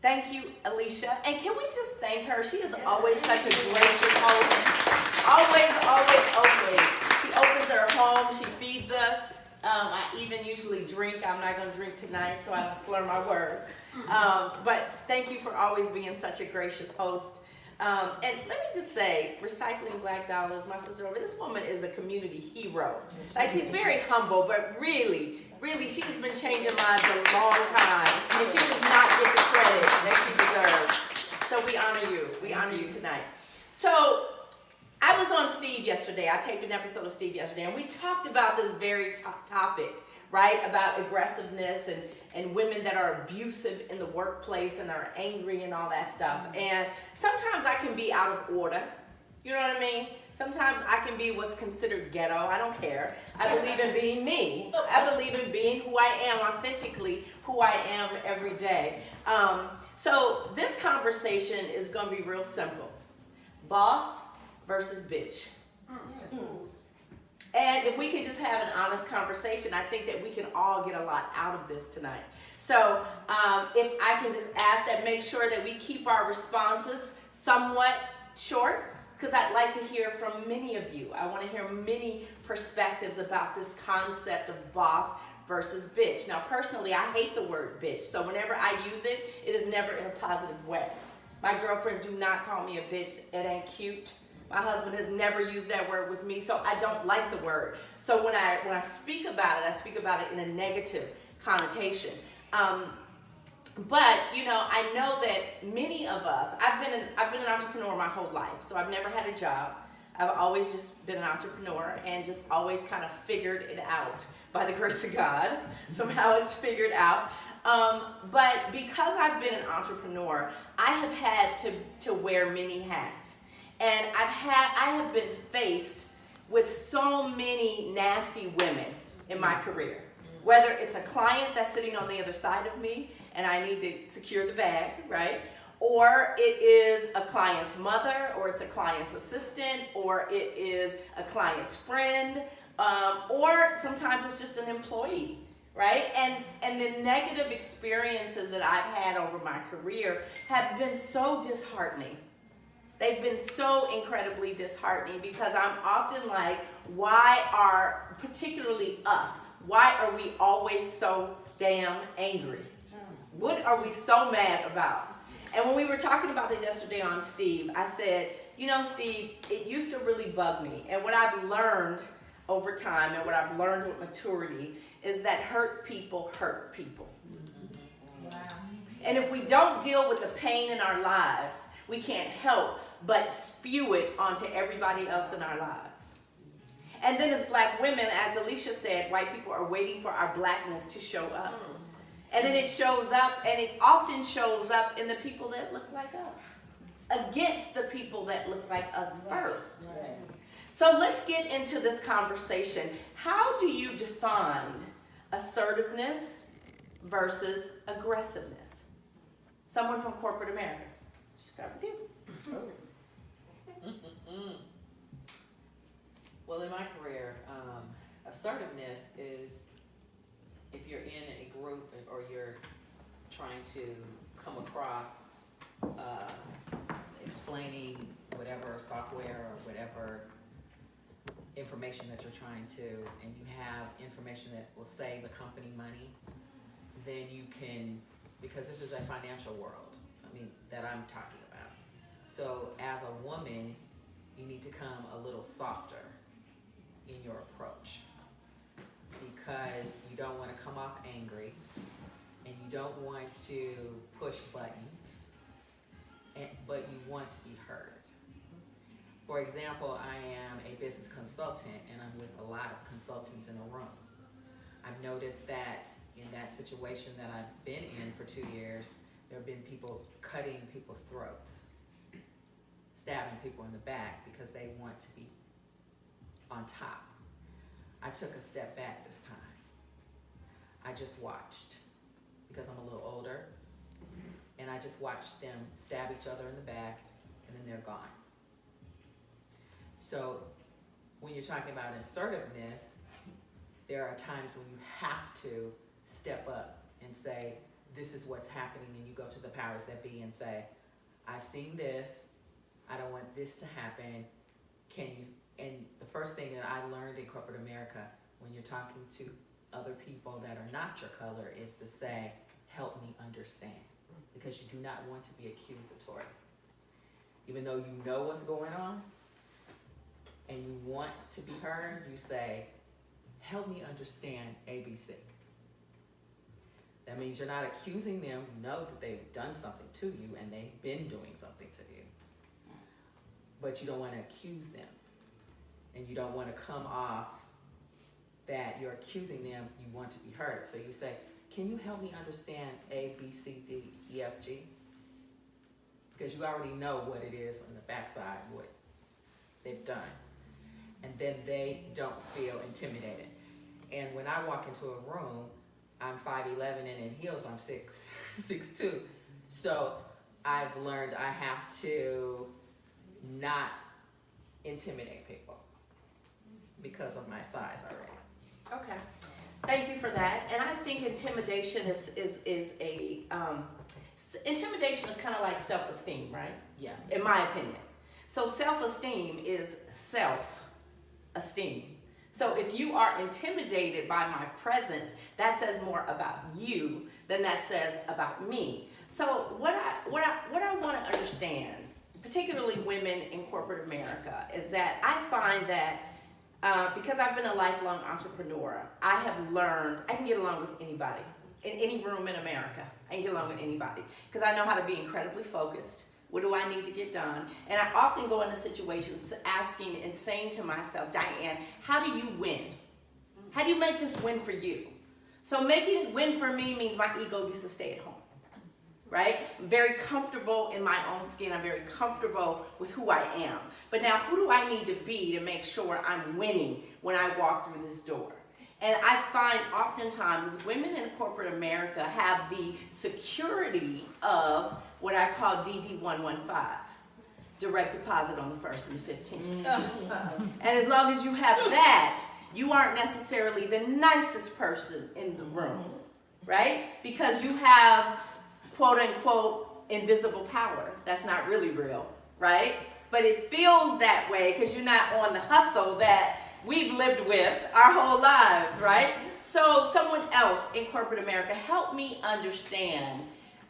Thank you, Alicia. And can we just thank her? She is always such a gracious host. Always, always, always. She opens her home. She feeds us. I even usually drink. I'm not going to drink tonight, so I don't slur my words. But thank you for always being such a gracious host. And let me just say, Recycling Black Dollars, my sister over, this woman is a community hero. Like, she's very humble, but really, she has been changing lives a long time, and she does not get the credit that she deserves. So we honor you. We honor you tonight. So I was on Steve yesterday. I taped an episode of Steve yesterday, and we talked about this very topic, right? About aggressiveness and women that are abusive in the workplace and are angry and all that stuff. And sometimes I can be out of order. You know what I mean? Sometimes I can be what's considered ghetto. I don't care. I believe in being me. I believe in being who I am, authentically who I am every day. So this conversation is going to be real simple. Boss versus bitch. And if we can just have an honest conversation, I think that we can all get a lot out of this tonight. So if I can just ask that, make sure that we keep our responses somewhat short, because I'd like to hear from many of you. I want to hear many perspectives about this concept of boss versus bitch. Now, personally, I hate the word bitch, so whenever I use it, it is never in a positive way. My girlfriends do not call me a bitch. It ain't cute. My husband has never used that word with me, so I don't like the word. So when I speak about it, I speak about it in a negative connotation. But you know, I know that many of us. I've been an entrepreneur my whole life, so I've never had a job. I've always just been an entrepreneur and just always kind of figured it out by the grace of God. Somehow it's figured out. But because I've been an entrepreneur, I have had to wear many hats. And I have been faced with so many nasty women in my career. Whether it's a client that's sitting on the other side of me and I need to secure the bag, right? Or it is a client's mother, or it's a client's assistant, or it is a client's friend, or sometimes it's just an employee, right? And the negative experiences that I've had over my career have been so disheartening. They've been so incredibly disheartening, because I'm often like, why are, particularly us, why are we always so damn angry? What are we so mad about? And when we were talking about this yesterday on Steve, I said, you know, Steve, it used to really bug me. And what I've learned over time and what I've learned with maturity is that hurt people hurt people. Wow. And if we don't deal with the pain in our lives, we can't help but spew it onto everybody else in our lives. And then as black women, as Alicia said, white people are waiting for our blackness to show up. And then it shows up, and it often shows up in the people that look like us, against the people that look like us first. So let's get into this conversation. How do you define assertiveness versus aggressiveness? Someone from corporate America. Should start with you. Well, in my career, assertiveness is if you're in a group or you're trying to come across explaining whatever software or whatever information that you're trying to, and you have information that will save the company money, then you can, because this is a financial world, that I'm talking about. So as a woman, you need to come a little softer in your approach, because you don't want to come off angry and you don't want to push buttons, but you want to be heard. For example, I am a business consultant and I'm with a lot of consultants in a room. I've noticed that in that situation that I've been in for 2 years, there have been people cutting people's throats, stabbing people in the back because they want to be on top. I took a step back this time. I just watched, because I'm a little older, and I just watched them stab each other in the back, and then they're gone. So when you're talking about assertiveness, there are times when you have to step up and say, this is what's happening, and you go to the powers that be and say, I've seen this, I don't want this to happen, can you, and the first thing that I learned in corporate America, when you're talking to other people that are not your color, is to say, help me understand, because you do not want to be accusatory. Even though you know what's going on, and you want to be heard, you say, help me understand ABC. That means you're not accusing them. You know that they've done something to you and they've been doing something to you. But you don't want to accuse them. And you don't want to come off that you're accusing them, you want to be heard. So you say, can you help me understand A, B, C, D, E, F, G? Because you already know what it is on the backside, what they've done. And then they don't feel intimidated. And when I walk into a room, I'm 5'11", and in heels I'm 6'2". So I've learned I have to not intimidate people because of my size already. Okay, thank you for that. And I think intimidation is intimidation is kind of like self-esteem, right? Yeah. In my opinion. So self-esteem is self-esteem. So if you are intimidated by my presence, that says more about you than that says about me. So what I want to understand, particularly women in corporate America, is that I find that because I've been a lifelong entrepreneur, I have learned I can get along with anybody in any room in America. I can get along with anybody because I know how to be incredibly focused. What do I need to get done? And I often go into situations asking and saying to myself, Diane, how do you win? How do you make this win for you? So making it win for me means my ego gets to stay at home, right? I'm very comfortable in my own skin. I'm very comfortable with who I am. But now who do I need to be to make sure I'm winning when I walk through this door? And I find oftentimes as women in corporate America have the security of what I call DD-115, direct deposit on the 1st and the 15th. And as long as you have that, you aren't necessarily the nicest person in the room, right? Because you have quote unquote invisible power. That's not really real, right? But it feels that way because you're not on the hustle that we've lived with our whole lives, right? So someone else in corporate America, help me understand,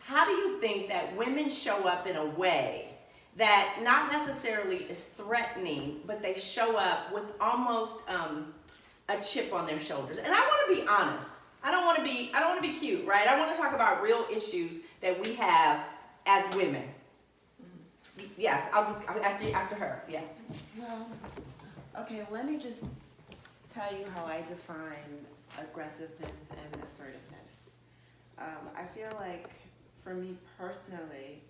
how do you think that women show up in a way that not necessarily is threatening, but they show up with almost a chip on their shoulders? And I want to be honest. I don't want to be cute, right? I want to talk about real issues that we have as women. Yes, after her. Yes. Well, okay, let me just tell you how I define aggressiveness and assertiveness. I feel like, for me personally,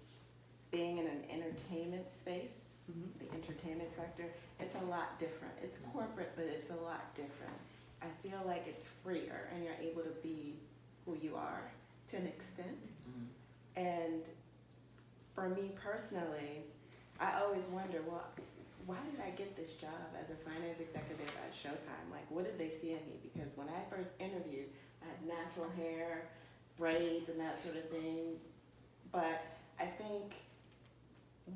being in an entertainment space, the entertainment sector, it's a lot different. It's corporate, but it's a lot different. I feel like it's freer, and you're able to be who you are to an extent. And for me personally, I always wonder, well, why did I get this job as a finance executive at Showtime? Like, what did they see in me? Because when I first interviewed, I had natural hair, braids, and that sort of thing. But I think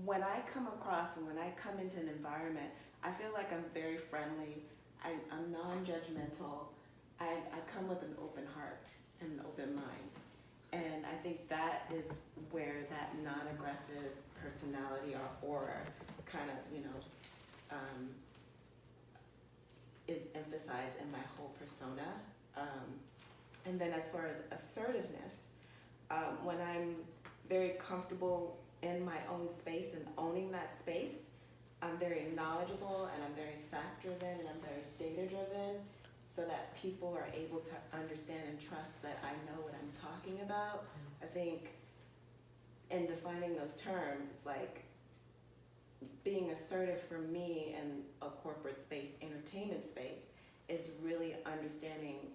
when I come across and when I come into an environment, I feel like I'm very friendly. I'm non-judgmental. I come with an open heart and an open mind. And I think that is where that non-aggressive personality or aura kind of, is emphasized in my whole persona. And then as far as assertiveness, when I'm very comfortable in my own space and owning that space, I'm very knowledgeable and I'm very fact-driven and I'm very data-driven, so that people are able to understand and trust that I know what I'm talking about. I think in defining those terms, it's like being assertive for me in a corporate space, entertainment space, is really understanding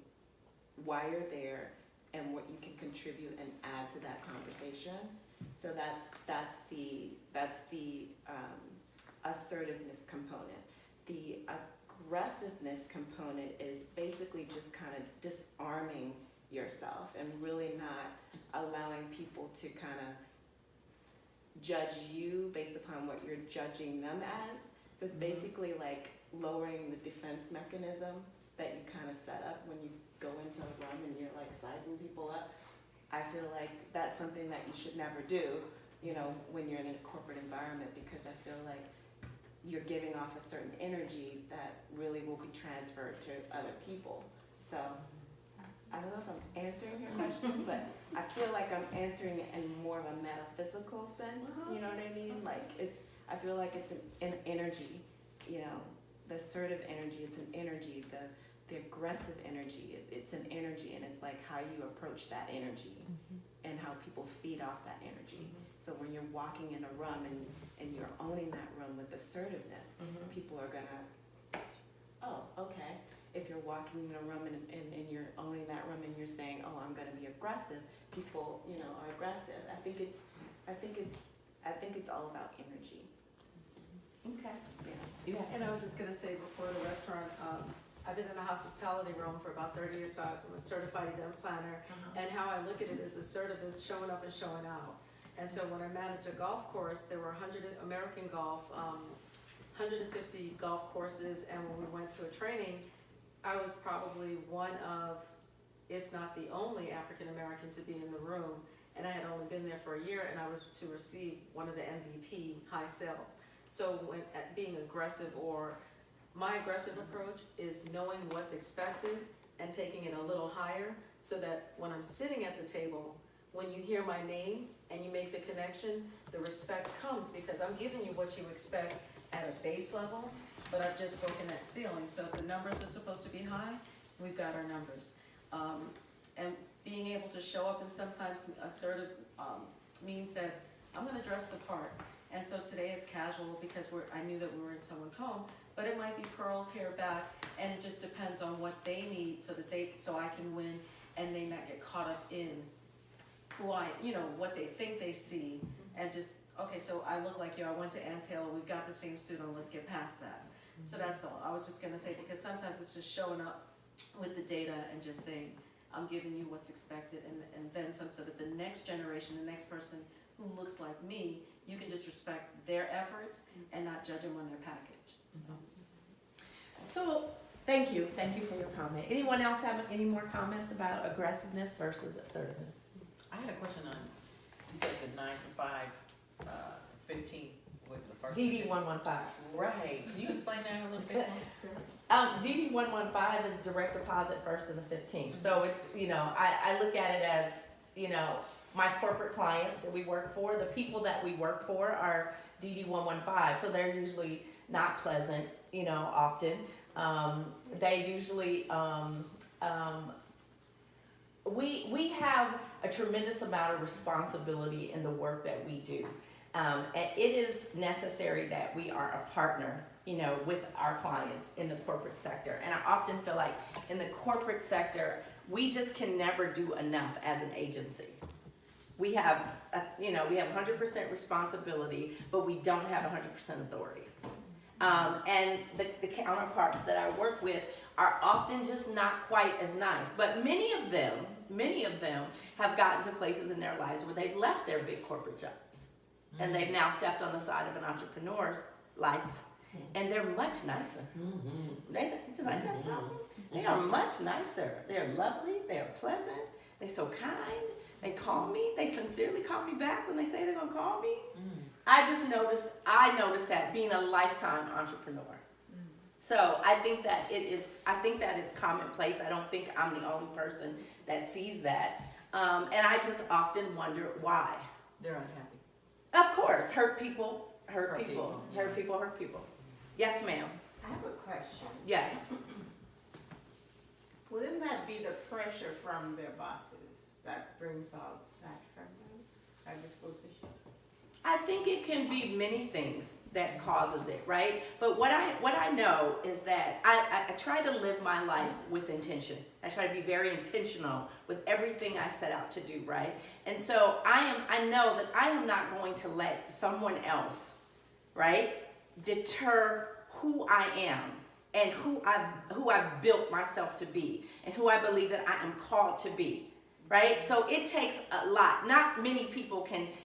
why you're there and what you can contribute and add to that conversation. So that's the assertiveness component. The aggressiveness component is basically just kind of disarming yourself and really not allowing people to kind of judge you based upon what you're judging them as. So it's basically like lowering the defense mechanism that you kind of set up when you go into a room and you're like sizing people up. I feel like that's something that you should never do, you know, when you're in a corporate environment, because I feel like you're giving off a certain energy that really will be transferred to other people. So I don't know if I'm answering your question, but I feel like I'm answering it in more of a metaphysical sense. You know what I mean? Like I feel like it's an energy, you know, the assertive energy, it's an energy, the aggressive energy, it's an energy, and it's like how you approach that energy and how people feed off that energy. So when you're walking in a room and you're owning that room with assertiveness, people are gonna, oh, okay. If you're walking in a room and you're owning that room and you're saying, oh, I'm gonna be aggressive, people, you know, are aggressive. I think it's all about energy. Okay. Yeah. And I was just gonna say before the restaurant, I've been in a hospitality room for about 30 years, so I'm a certified event planner. And how I look at it is assertive is showing up and showing out. And so when I managed a golf course, there were 100 American golf, 150 golf courses, and when we went to a training, I was probably one of, if not the only African American to be in the room. And I had only been there for a year, and I was to receive one of the MVP high sales. So when at being aggressive, or my aggressive approach is knowing what's expected and taking it a little higher, so that when I'm sitting at the table, when you hear my name and you make the connection, the respect comes, because I'm giving you what you expect at a base level, but I've just broken that ceiling. So if the numbers are supposed to be high, we've got our numbers. And being able to show up, and sometimes assertive means that I'm gonna dress the part. And so today it's casual because I knew that we were in someone's home, but it might be pearls, hair back, and it just depends on what they need so I can win and they not get caught up in what they think they see, and just, okay, so I look like you, I went to Ann Taylor, we've got the same suit on, let's get past that. So that's all. I was just gonna say, because sometimes it's just showing up with the data and just saying, I'm giving you what's expected, and then some, so that the next generation, the next person who looks like me, you can just respect their efforts and not judge them on their package. So thank you for your comment. Anyone else have any more comments about aggressiveness versus assertiveness? I had a question on, you said the 9 to 5, 15, what the first? DD115. Right, can you explain that a little bit more? DD115 is direct deposit first and the 15th. So it's, I look at it as, my corporate clients that we work for, the people that we work for are DD115. So they're usually not pleasant, often. They usually, we have a tremendous amount of responsibility in the work that we do. And it is necessary that we are a partner, with our clients in the corporate sector. And I often feel like in the corporate sector, we just can never do enough as an agency. We have, we have 100% responsibility, but we don't have 100% authority. And the counterparts that I work with are often just not quite as nice. But many of them have gotten to places in their lives where they've left their big corporate jobs. And they've now stepped on the side of an entrepreneur's life. And they're much nicer. It's like, that's something. They are much nicer. They're lovely. They're pleasant. They're so kind. They call me. They sincerely call me back when they say they're gonna call me. I notice that being a lifetime entrepreneur. So I think that is commonplace. I don't think I'm the only person that sees that. And I just often wonder why. They're unhappy. Of course, hurt people hurt people. Yes, ma'am. I have a question. Yes. Wouldn't that be the pressure from their bosses that brings all that from them? Are you supposed to show? I think it can be many things that causes it, right? But what I know is that I try to live my life with intention. I try to be very intentional with everything I set out to do, right? And so I know that I am not going to let someone else, right, deter who I am and who I've built myself to be and who I believe that I am called to be, right? So it takes a lot. Not many people can